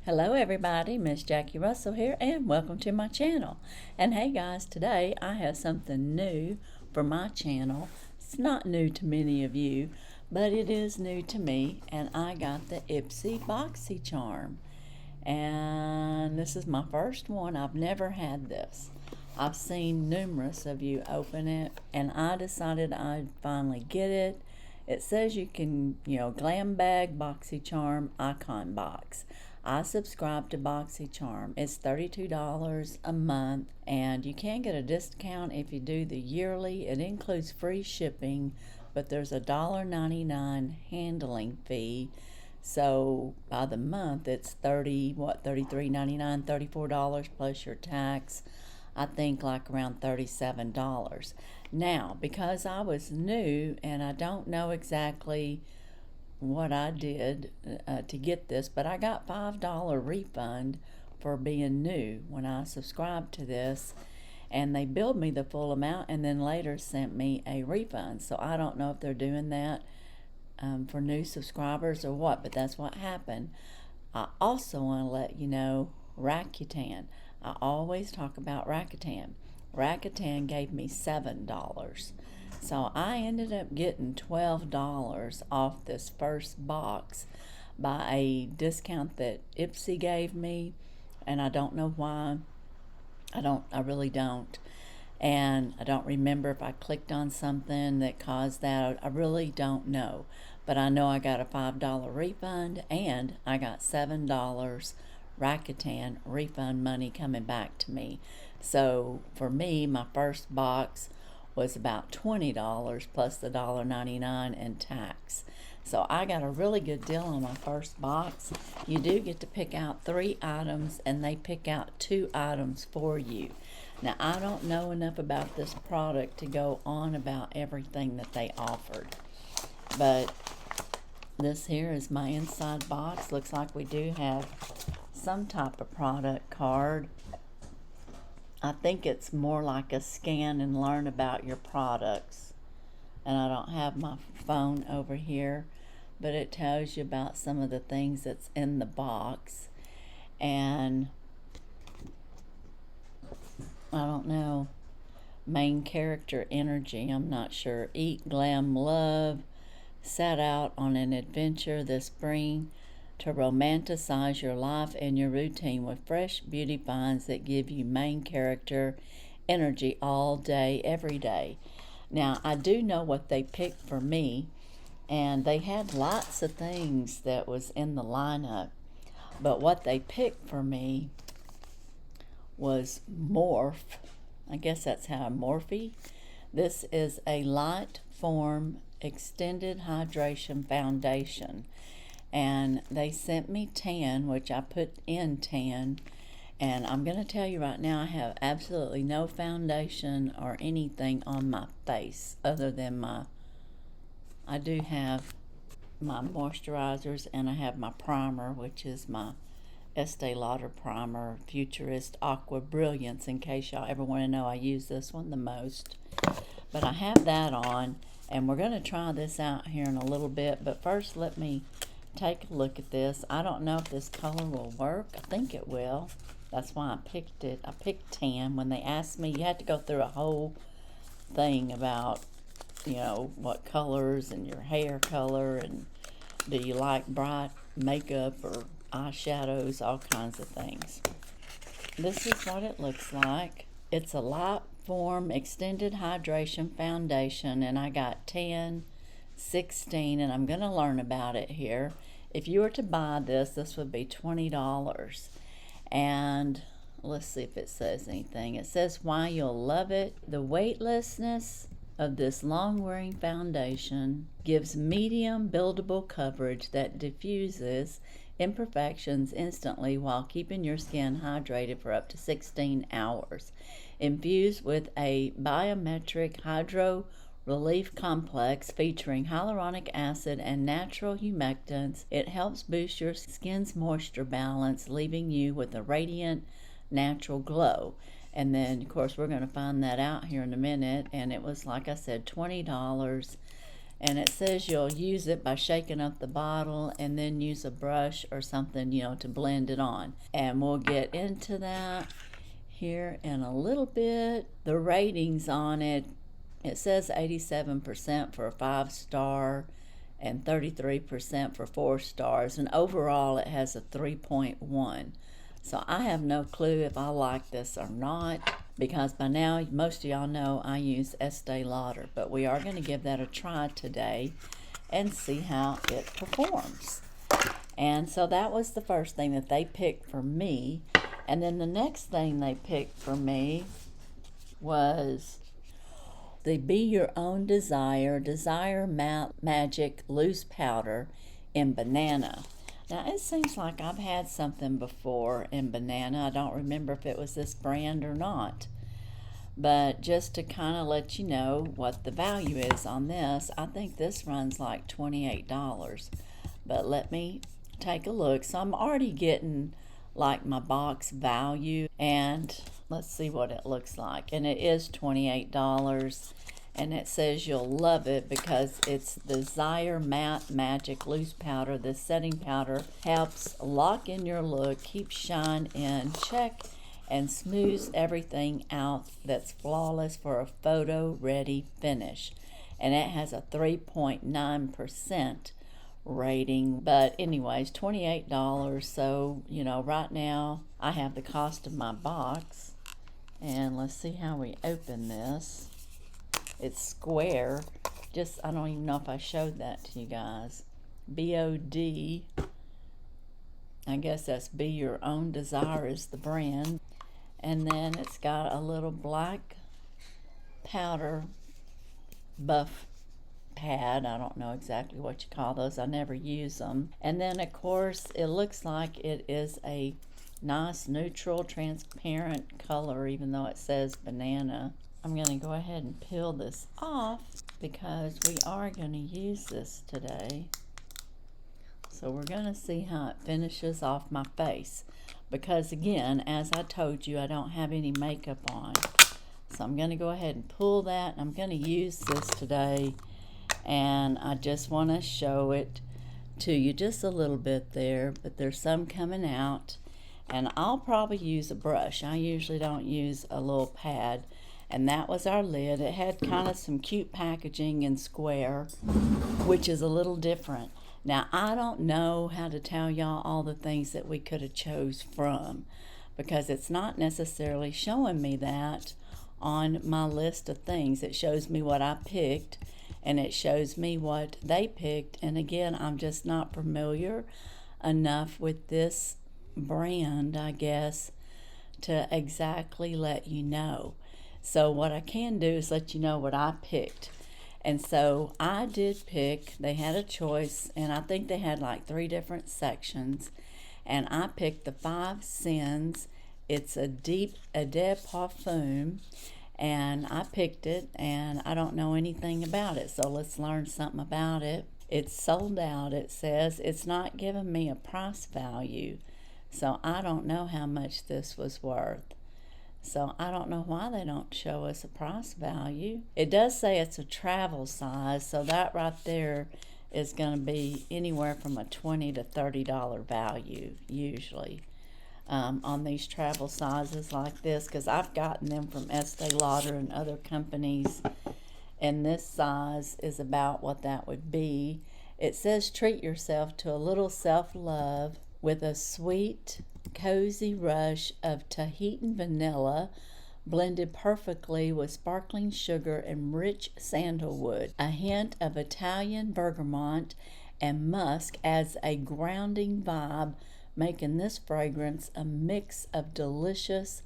Hello everybody, Miss Jackie Russell here and welcome to my channel. And hey guys, today I have something new for my channel. It's not new to many of you, but it is new to me, and I got the Ipsy Boxycharm. And this is my first one. I've never had this. I've seen numerous of you open it, and I decided I'd finally get it. It says you can, glam bag, Boxycharm, icon box. I subscribe to Boxycharm. It's $32 a month, and you can get a discount if you do the yearly. It includes free shipping, but there's a $1.99 handling fee. So by the month, it's $33.99, $34 plus your tax. I think like around $37. Now, because I was new and I don't know exactly what I did to get this, but I got $5 refund for being new when I subscribed to this, and they billed me the full amount and then later sent me a refund. So I don't know if they're doing that for new subscribers or what, but that's what happened. I also want to let you know Rakuten. I always talk about Rakuten. Rakuten gave me $7. So I ended up getting $12 off this first box by a discount that Ipsy gave me, and I don't know why. I really don't. And I don't remember if I clicked on something that caused that. I really don't know. But I know I got a $5 refund, and I got $7 Rakuten refund money coming back to me. So for me, my first box was about $20 plus the $1.99 in tax. So I got a really good deal on my first box. You do get to pick out 3 items, and they pick out 2 items for you. Now, I don't know enough about this product to go on about everything that they offered, but this here is my inside box. Looks like we do have some type of product card. I think it's more like a scan and learn about your products. And I don't have my phone over here, but it tells you about some of the things that's in the box. And I don't know, main character energy, I'm not sure. Eat, glam, love. Set out on an adventure this spring to romanticize your life and your routine with fresh beauty finds that give you main character energy all day, every day. Now, I do know what they picked for me, and they had lots of things that was in the lineup, but what they picked for me was Morph. I guess that's how Morphe. This is a light form extended hydration foundation, and they sent me tan, which I put in tan. And I'm going to tell you right now, I have absolutely no foundation or anything on my face other than I do have my moisturizers, and I have my primer, which is my Estee Lauder primer, Futurist Aqua Brilliance, in case y'all ever want to know. I use this one the most. But I have that on, and we're going to try this out here in a little bit. But first, let me take a look at this. I don't know if this color will work. I think it will. That's why I picked it. I picked tan. When they asked me, you had to go through a whole thing about, what colors and your hair color, and do you like bright makeup or eyeshadows, all kinds of things. This is what it looks like. It's a light form extended hydration foundation, and I got 10, 16, and I'm going to learn about it here. If you were to buy this, this would be $20. And let's see if it says anything. It says why you'll love it. The weightlessness of this long-wearing foundation gives medium buildable coverage that diffuses imperfections instantly while keeping your skin hydrated for up to 16 hours. Infused with a biometric hydro relief complex featuring hyaluronic acid and natural humectants, it helps boost your skin's moisture balance, leaving you with a radiant, natural glow. And then, of course, we're going to find that out here in a minute. And it was, like I said, $20. And it says you'll use it by shaking up the bottle and then use a brush or something, you know, to blend it on. And we'll get into that here in a little bit. The ratings on it, it says 87% for a 5-star and 33% for 4 stars. And overall, it has a 3.1. So I have no clue if I like this or not, because by now most of y'all know I use Estee Lauder, but we are going to give that a try today and see how it performs. And so that was the first thing that they picked for me. And then the next thing they picked for me was the Be Your Own Desire Matte Magic Loose Powder in Banana. Now, it seems like I've had something before in Banana. I don't remember if it was this brand or not. But just to kind of let you know what the value is on this, I think this runs like $28. But let me take a look. So I'm already getting like my box value. And let's see what it looks like. And it is $28. And it says you'll love it because it's Desire Matte Magic Loose Powder. This setting powder helps lock in your look, keep shine in check, and smooths everything out that's flawless for a photo-ready finish. And it has a 3.9% rating. But anyways, $28. So, you know, right now I have the cost of my box. And let's see how we open this. It's square. Just, I don't even know if I showed that to you guys. BOD. I guess that's Be Your Own Desire is the brand. And then it's got a little black powder buff pad. I don't know exactly what you call those. I never use them. And then, of course, it looks like it is a nice neutral transparent color, even though it says banana. I'm going to go ahead and peel this off because we are going to use this today. So we're going to see how it finishes off my face. Because again, as I told you, I don't have any makeup on. So I'm going to go ahead and pull that. I'm going to use this today. And I just want to show it to you just a little bit there. But there's some coming out. And I'll probably use a brush. I usually don't use a little pad. And that was our lid. It had kind of some cute packaging in square, which is a little different. Now, I don't know how to tell y'all all the things that we could have chose from, because it's not necessarily showing me that on my list of things. It shows me what I picked, and it shows me what they picked. And again, I'm just not familiar enough with this brand, I guess, to exactly let you know. So what I can do is let you know what I picked. And so I did pick, they had a choice, and I think they had like 3 different sections. And I picked the 5 Sins. It's a deep eau de parfum. And I picked it, and I don't know anything about it. So let's learn something about it. It's sold out, it says. It's not giving me a price value. So I don't know how much this was worth. So I don't know why they don't show us a price value. It does say it's a travel size, so that right there is going to be anywhere from a $20 to $30 value usually on these travel sizes like this, because I've gotten them from Estee Lauder and other companies, and this size is about what that would be. It says treat yourself to a little self-love with a sweet, cozy rush of Tahitian vanilla blended perfectly with sparkling sugar and rich sandalwood. A hint of Italian bergamot and musk adds a grounding vibe, making this fragrance a mix of delicious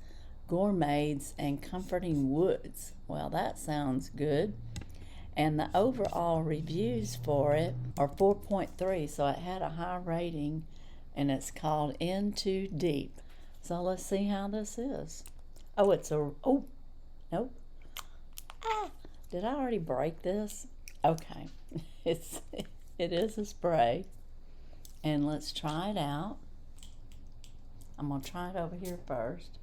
gourmets and comforting woods. Well, that sounds good. And the overall reviews for it are 4.3, so it had a high rating. And it's called In Too Deep. So let's see how this is. Oh, it's a, oh, nope. Ah, did I already break this? Okay, it is a spray. And let's try it out. I'm gonna try it over here first.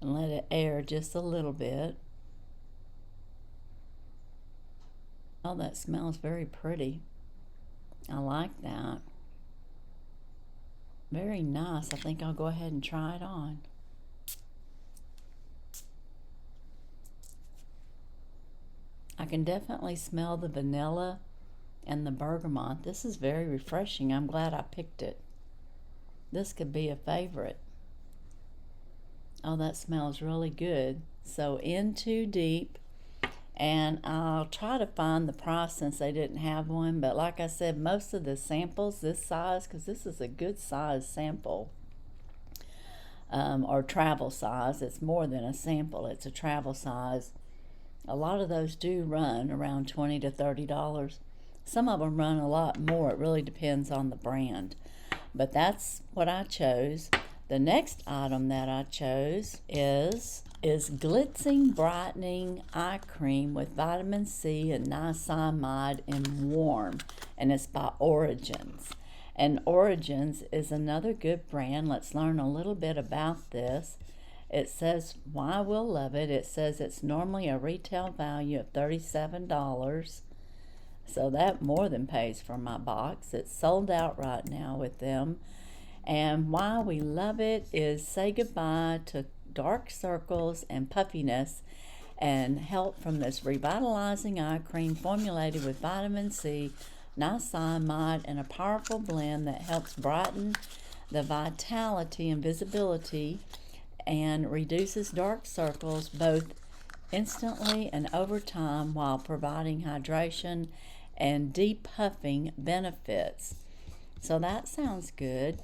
And let it air just a little bit. Oh, that smells very pretty. I like that. Very nice. I think I'll go ahead and try it on. I can definitely smell the vanilla and the bergamot. This is very refreshing. I'm glad I picked it. This could be a favorite. Oh, that smells really good. So in too deep, and I'll try to find the price since they didn't have one, but like I said, most of the samples this size, because this is a good size sample, or travel size. It's more than a sample, it's a travel size. A lot of those do run around $20 to $30. Some of them run a lot more. It really depends on the brand. But that's what I chose. The next item that I chose is Glitzing Brightening Eye Cream with Vitamin C and Niacinamide in Warm. And it's by Origins. And Origins is another good brand. Let's learn a little bit about this. It says why we'll love it. It says it's normally a retail value of $37. So that more than pays for my box. It's sold out right now with them. And why we love it is say goodbye to dark circles and puffiness and help from this revitalizing eye cream formulated with vitamin C, niacinamide, and a powerful blend that helps brighten the vitality and visibility and reduces dark circles both instantly and over time while providing hydration and depuffing benefits. So that sounds good.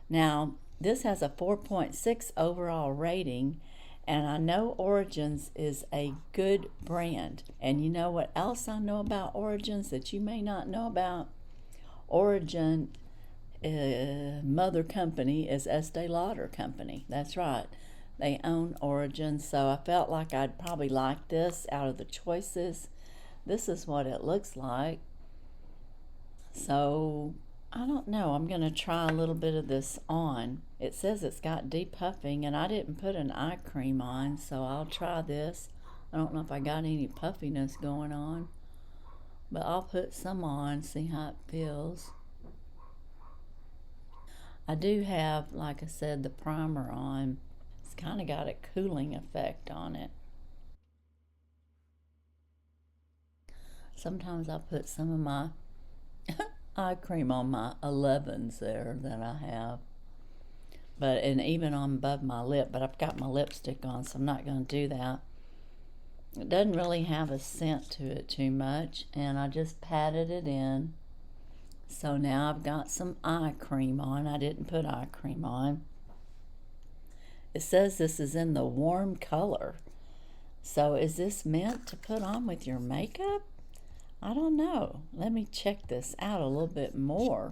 Now, this has a 4.6 overall rating, and I know Origins is a good brand. And you know what else I know about Origins that you may not know about? Origin mother company is Estee Lauder Company. That's right. They own Origin, so I felt like I'd probably like this out of the choices. This is what it looks like. So, I don't know. I'm going to try a little bit of this on. It says it's got depuffing, and I didn't put an eye cream on, so I'll try this. I don't know if I got any puffiness going on, but I'll put some on, see how it feels. I do have, like I said, the primer on. It's kind of got a cooling effect on it. Sometimes I put some of my eye cream on my 11s there that I have. But, and even on above my lip, but I've got my lipstick on, so I'm not going to do that. It doesn't really have a scent to it too much, and I just patted it in. So now I've got some eye cream on. I didn't put eye cream on. It says this is in the warm color. So is this meant to put on with your makeup? I don't know. Let me check this out a little bit more.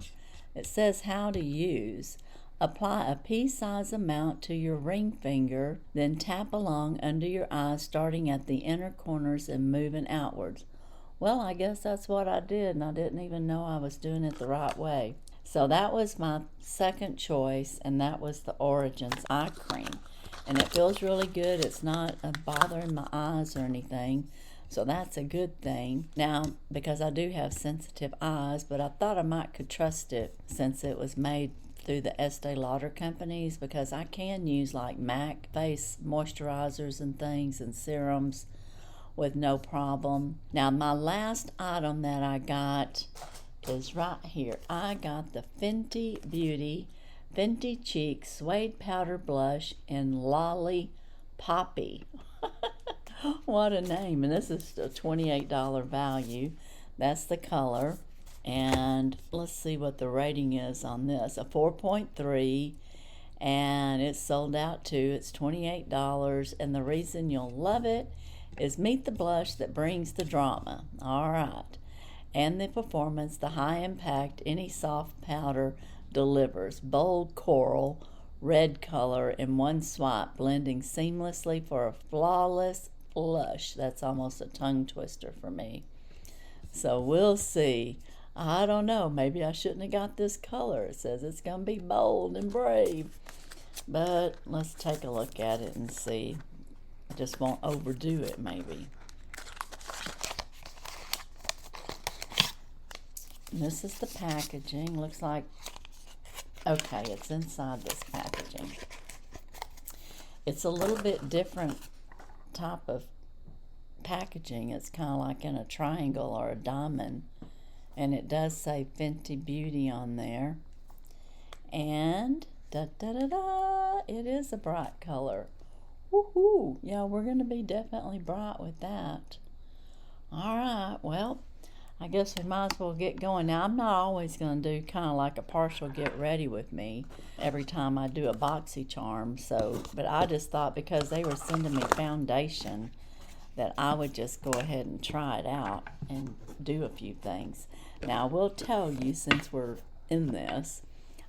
It says how to use. Apply a pea-size amount to your ring finger, then tap along under your eyes starting at the inner corners and moving outwards. Well, I guess that's what I did, and I didn't even know I was doing it the right way. So that was my second choice, and that was the Origins eye cream. And it feels really good. It's not bothering my eyes or anything, so that's a good thing. Now, because I do have sensitive eyes, but I thought I might could trust it since it was made through the Estee Lauder companies, because I can use like MAC face moisturizers and things and serums with no problem. Now, my last item that I got is right here. I got the Fenty Beauty Fenty Cheek Suede Powder Blush in Lolly Poppy. What a name. And this is a $28 value. That's the color. And let's see what the rating is on this. A 4.3. And it's sold out too. It's $28. And the reason you'll love it is meet the blush that brings the drama. All right. And the performance, the high impact, any soft powder delivers. Bold coral, red color in one swipe, blending seamlessly for a flawless blush. That's almost a tongue twister for me. So we'll see. I don't know. Maybe I shouldn't have got this color. It says it's going to be bold and brave. But let's take a look at it and see. I just won't overdo it, maybe. This is the packaging. Looks like, okay, it's inside this packaging. It's a little bit different type of packaging. It's kind of like in a triangle or a diamond. And it does say Fenty Beauty on there. And da-da-da-da, it is a bright color. Woohoo! Yeah, we're going to be definitely bright with that. Alright, well, I guess we might as well get going. Now, I'm not always going to do kind of like a partial get ready with me every time I do a Boxycharm. So, but I just thought because they were sending me foundation that I would just go ahead and try it out and do a few things. Now, I will tell you, since we're in this,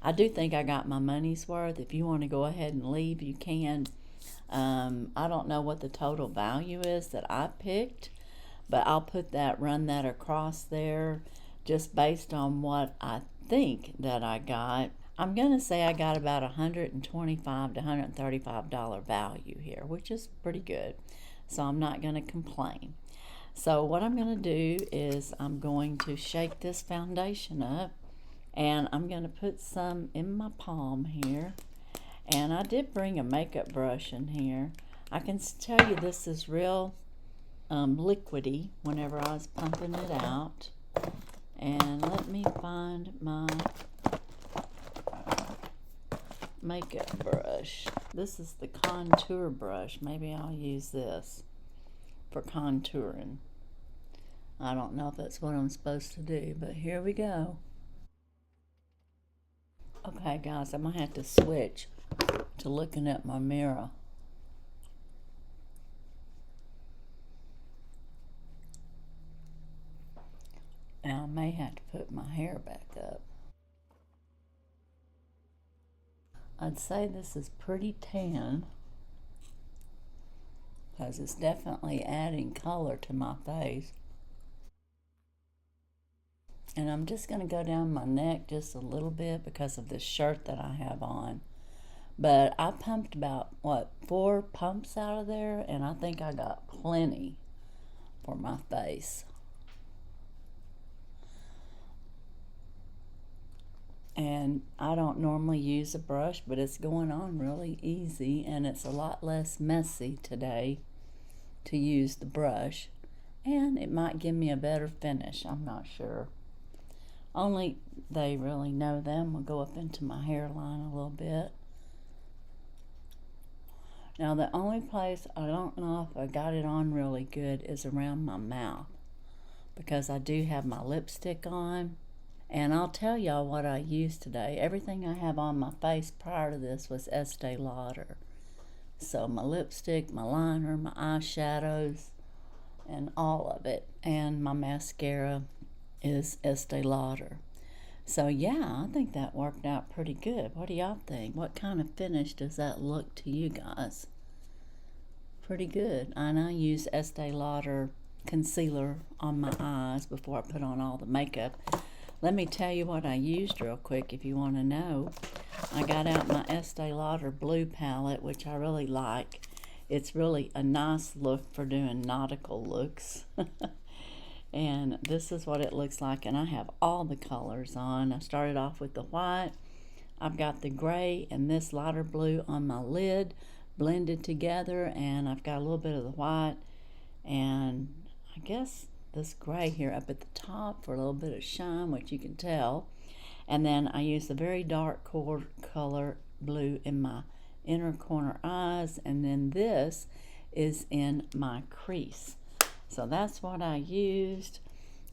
I do think I got my money's worth. If you want to go ahead and leave, you can. I don't know what the total value is that I picked, but I'll put that, run that across there just based on what I think that I got. I'm going to say I got about $125 to $135 value here, which is pretty good. So I'm not going to complain. So what I'm going to do is I'm going to shake this foundation up, and I'm going to put some in my palm here. And I did bring a makeup brush in here. I can tell you this is real liquidy whenever I was pumping it out. And let me find my makeup brush. This is the contour brush. Maybe I'll use this for contouring. I don't know if that's what I'm supposed to do, but here we go. Okay guys, I'm gonna have to switch to looking at my mirror. Now I may have to put my hair back up. I'd say this is pretty tan because it's definitely adding color to my face. And I'm just going to go down my neck just a little bit because of this shirt that I have on. But I pumped about, 4 pumps out of there, and I think I got plenty for my face. And I don't normally use a brush, but it's going on really easy, and it's a lot less messy today to use the brush. And it might give me a better finish, I'm not sure. Only they really know them. Will go up into my hairline a little bit. Now the only place I don't know if I got it on really good is around my mouth, because I do have my lipstick on. And I'll tell y'all what I used today. Everything I have on my face prior to this was Estee Lauder. So my lipstick, my liner, my eyeshadows, and all of it. And my mascara is Estee Lauder. So yeah, I think that worked out pretty good. What do y'all think? What kind of finish does that look to you guys? Pretty good. And I use Estee Lauder concealer on my eyes before I put on all the makeup. Let me tell you what I used real quick if you want to know. I got out my Estee Lauder blue palette, which I really like. It's really a nice look for doing nautical looks. And this is what it looks like, and I have all the colors on. I started off with the white. I've got the gray and this lighter blue on my lid blended together, and I've got a little bit of the white and I guess this gray here up at the top for a little bit of shine, which you can tell. And then I use the very dark color blue in my inner corner eyes, and then this is in my crease. So that's what I used.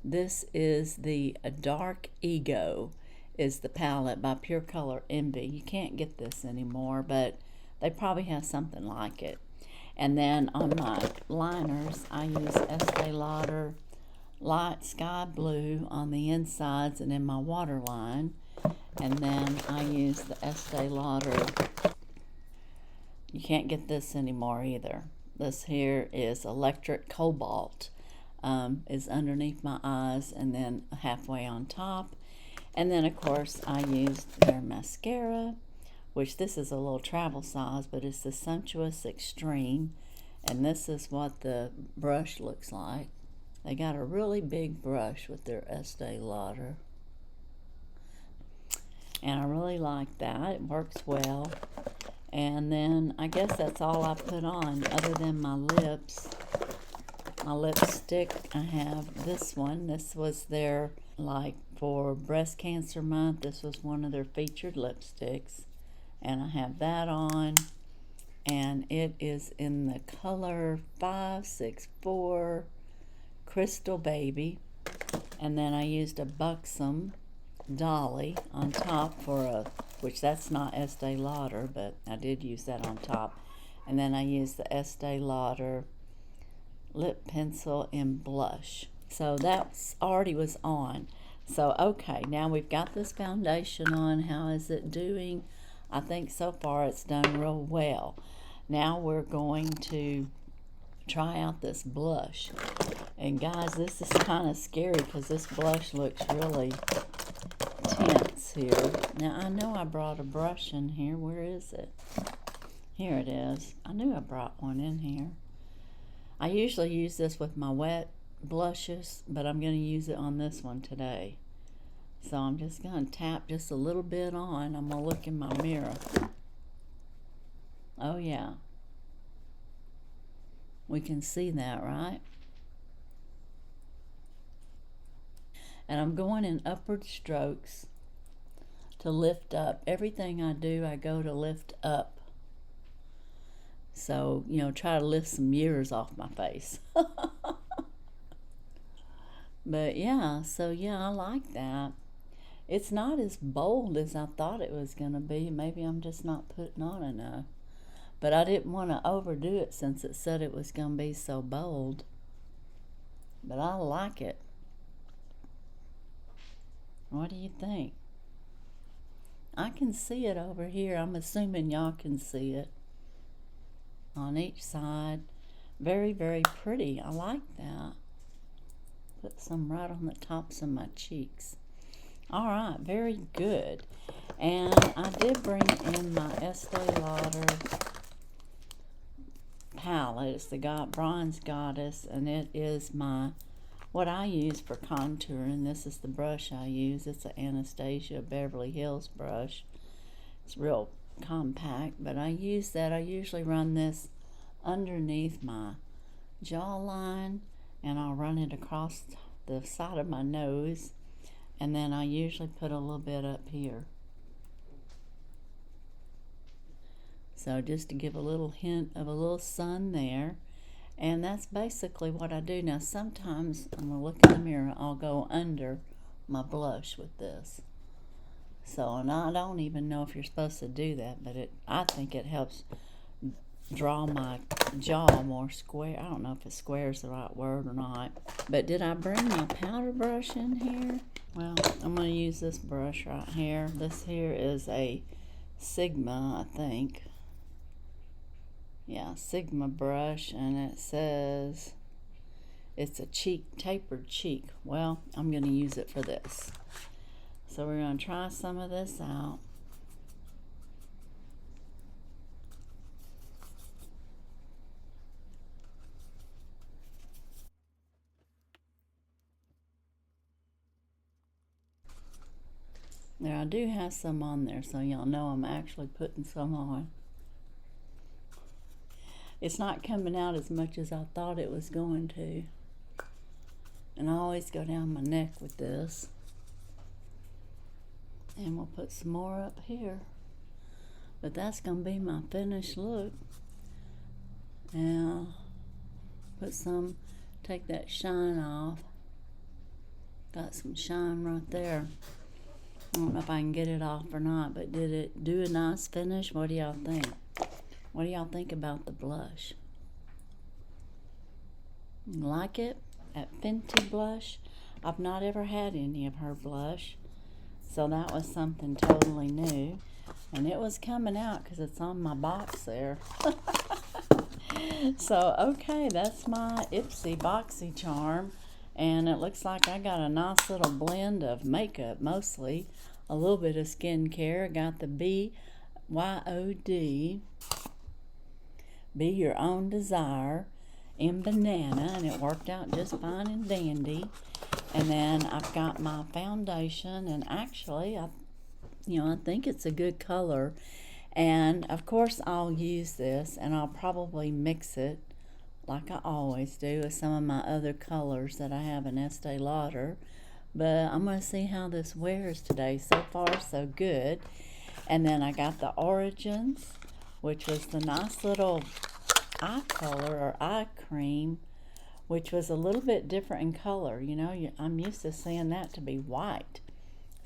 This is the Dark Ego, is the palette by Pure Color Envy. You can't get this anymore, but they probably have something like it. And then on my liners, I use Estee Lauder Light Sky Blue on the insides and in my waterline. And then I use the Estee Lauder, you can't get this anymore either. This here is Electric Cobalt, is underneath my eyes and then halfway on top. And then of course I used their mascara, which this is a little travel size, but it's the Sumptuous Extreme. And this is what the brush looks like. They got a really big brush with their Estee Lauder. and I really like that. It works well. And then I guess that's all I put on other than my lips. My lipstick, I have this one. This was their, like, for breast cancer month, this was one of their featured lipsticks. And I have that on. And it is in the color 564 Crystal Baby. And then I used a Buxom Dolly on top for a, which that's not Estee Lauder, but I did use that on top. And then I used the Estee Lauder lip pencil in blush. So that already was on. So okay, now we've got this foundation on. How is it doing? I think so far it's done real well. Now we're going to try out this blush. And guys, this is kind of scary because this blush looks really tense here. Now I know I brought a brush in here. Where is it? Here it is. I knew I brought one in here. I usually use this with my wet blushes, but I'm going to use it on this one today. So I'm just going to tap just a little bit on. I'm going to look in my mirror. Oh yeah. We can see that, right? And I'm going in upward strokes to lift up. Everything I do, I go to lift up. So, you know, try to lift some years off my face. But yeah, so yeah, I like that. It's not as bold as I thought it was going to be. Maybe I'm just not putting on enough. But I didn't want to overdo it since it said it was going to be so bold. But I like it. What do you think? I can see it over here. I'm assuming y'all can see it. On each side. Very, very pretty. I like that. Put some right on the tops of my cheeks. Alright, very good. And I did bring in my Estee Lauder palette. It's the Bronze Goddess, and it is my, what I use for contouring. This is the brush I use. It's an Anastasia Beverly Hills brush. It's real compact, but I use that. I usually run this underneath my jawline, and I'll run it across the side of my nose, and then I usually put a little bit up here. So just to give a little hint of a little sun there. And that's basically what I do. Now sometimes when I look in the mirror, I'll go under my blush with this. So, and I don't even know if you're supposed to do that, but I think it helps draw my jaw more square. I don't know if square is the right word or not. But did I bring my powder brush in here? Well, I'm going to use this brush right here. This here is a Sigma, I think. Yeah, Sigma brush, and it says it's a tapered cheek. Well, I'm going to use it for this. So we're going to try some of this out. Now I do have some on there, so y'all know I'm actually putting some on. It's not coming out as much as I thought it was going to. And I always go down my neck with this. And we'll put some more up here. But that's going to be my finished look. Now, put some, take that shine off. Got some shine right there. I don't know if I can get it off or not, but did it do a nice finish? What do y'all think? What do y'all think about the blush? Like it? At Fenty Blush? I've not ever had any of her blush. So that was something totally new. And it was coming out because it's on my box there. So, okay, that's my Ipsy Boxycharm. And it looks like I got a nice little blend of makeup, mostly. A little bit of skincare. I got the BYOD, Be Your Own Desire, in banana, and it worked out just fine and dandy. And then I've got my foundation, and actually I You know, I think it's a good color. And of course I'll use this and I'll probably mix it like I always do with some of my other colors that I have in Estee Lauder. But I'm going to see how this wears today. So far, so good. And then I got the Origins, which was the nice little eye color or eye cream, which was a little bit different in color. You know, I'm used to seeing that to be white.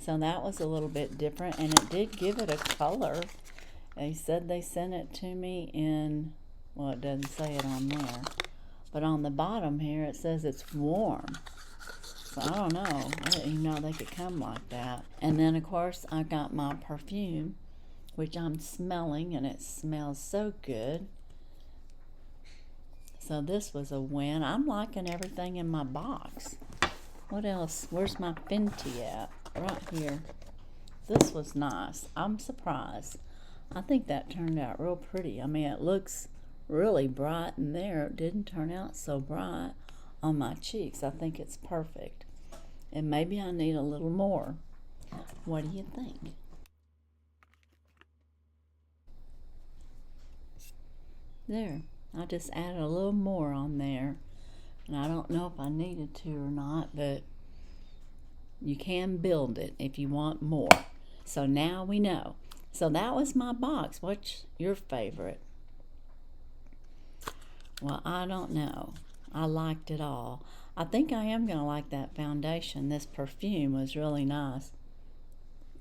So that was a little bit different, and it did give it a color. They said they sent it to me in, well, it doesn't say it on there, but on the bottom here it says it's warm. So I don't know. I didn't even know they could come like that. And then, of course, I got my perfume, which I'm smelling, and it smells so good. So this was a win. I'm liking everything in my box. What else? Where's my Fenty at? Right here. This was nice. I'm surprised. I think that turned out real pretty. I mean, it looks really bright in there. It didn't turn out so bright on my cheeks. I think it's perfect. And maybe I need a little more. What do you think? There. I just added a little more on there. And I don't know if I needed to or not, but you can build it if you want more. So now we know. So that was my box. What's your favorite? Well, I don't know. I liked it all. I think I am going to like that foundation. This perfume was really nice.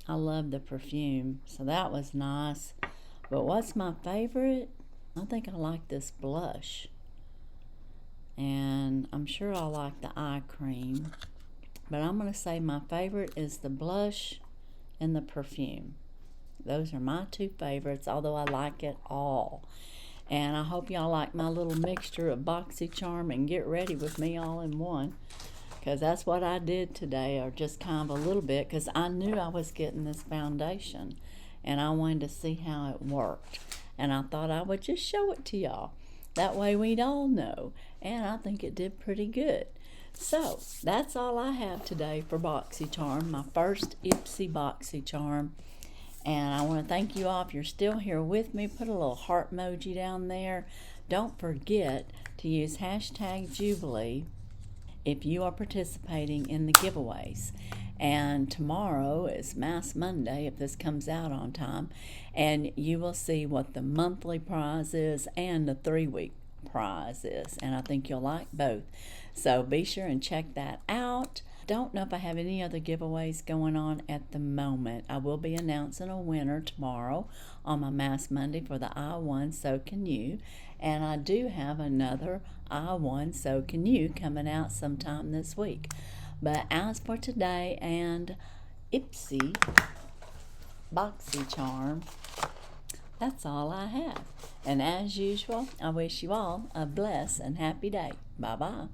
I love the perfume. So that was nice. But what's my favorite? I think I like this blush. And I'm sure I like the eye cream. But I'm going to say my favorite is the blush and the perfume. Those are my two favorites, although I like it all. And I hope y'all like my little mixture of Boxycharm and Get Ready with me all in one. Because that's what I did today, or just kind of a little bit, because I knew I was getting this foundation. And I wanted to see how it worked. And I thought I would just show it to y'all. That way we'd all know. And I think it did pretty good. So, that's all I have today for Boxycharm, my first Ipsy Boxycharm. And I want to thank you all if you're still here with me. Put a little heart emoji down there. Don't forget to use hashtag Jubilee if you are participating in the giveaways. And tomorrow is Mass Monday, if this comes out on time. And you will see what the monthly prize is and the 3-week prize is. And I think you'll like both. So be sure and check that out. Don't know if I have any other giveaways going on at the moment. I will be announcing a winner tomorrow on my Mass Monday for the I1 So Can You. And I do have another I1 So Can You coming out sometime this week. But as for today and Ipsy Boxycharm, that's all I have. And as usual, I wish you all a blessed and happy day. Bye-bye.